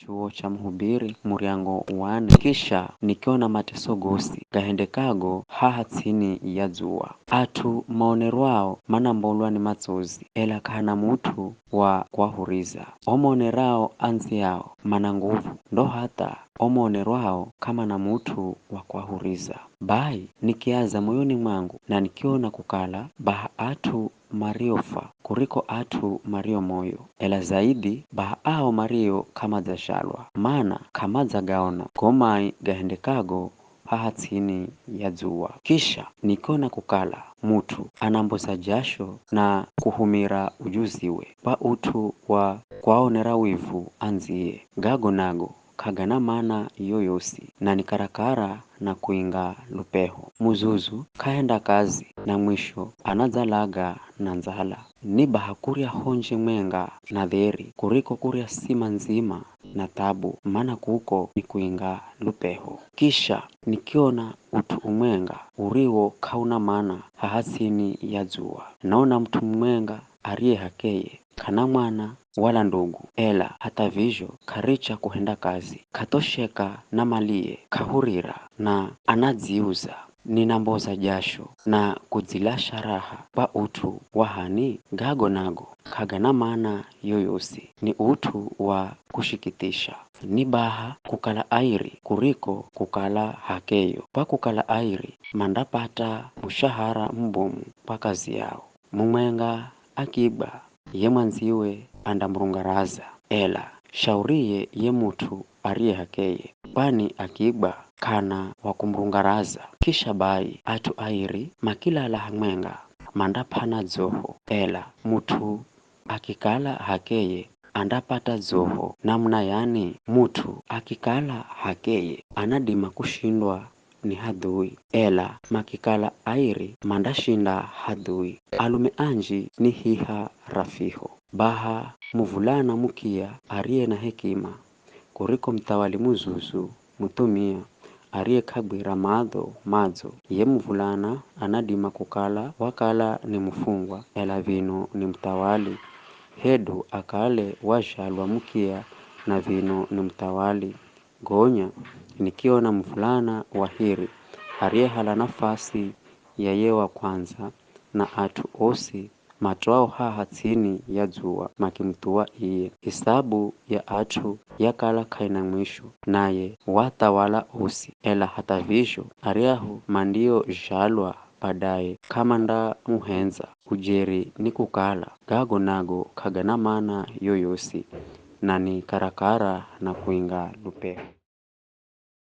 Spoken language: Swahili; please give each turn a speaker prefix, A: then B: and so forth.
A: chuo cha Mhubiri muriango wane kisha nikiona mateso gosi gahendekago haha chini ya jua atu maonerwao manambolwa ni matsozi ela kana mutu wa kwahuriza omonerao anzi yao mana nguvu ndo hata omonerwao kama na mutu wa kwahuriza bai nikiaza moyoni mwangu na nikiona kukala baha atu mariofa kuriko atu mario moyo ela zaidi baha ao mario kama zashalwa mana kama zagaona gomai gahendekago haha chini ya jua kisha nikiona kukala mutu anamboza jasho na kuhumira ujuziwe pa utu wa kwaonera wivu anziye gago nago kagana mana yoyosi na nikarakara na kuinga lupeho muzuzu kaenda kazi na mwisho anazalaga na nzala ni baha kuria honje mwenga na dheri kuriko kuria sima nzima na tabu mana kuko ni kuinga lupeho kisha nikiona utu umwenga uriwo kauna mana hahasini ya jua naona mtu mwenga arie hakeye kana mwana wala ndugu ela hata vizho karicha kuhenda kazi katosheka na malie kahurira na anadziuza ninamboza jasho na kudzilasha raha pa utu wahani gago nago kagana mana yoyosi ni utu wa kushikitisha ni baha kukala airi kuriko kukala hakeyo pa kukala airi mandapata ushahara mbomu pa kazi yao mumwenga akiba ye mwanziwe andamrungaraza ela shauriye ye mutu arie hakeye pani akiba kana wakumrungaraza kisha bai atu airi makila ala hamwenga mandapana zoho ela mutu akikala hakeye andapata zoho namna yani mutu akikala hakeye anadima kushindwa ni hadui ela makikala airi mandashinda hadui alume anji ni hiha rafiho baha muvulana mukia arie na hekima kuriko mtawali muzuzu mutumia arie kabwira madzo ye muvulana anadima kukala wakala ni mfungwa ela vino ni mtawali hedu akale washalwa mukia na vino ni mtawali gonya nikiona mvulana wahiri arie hala nafasi ya yewa kwanza na atu osi matwao haha chini ya jua makimtua iye hisabu ya atu yakala kaina mwisho naye watawala osi ela hata visho ariahu mandio jalwa baadaye kama nda muhenza ujeri ni kukala gago nago kagana mana yoyosi na ni karakara na kuinga lupeho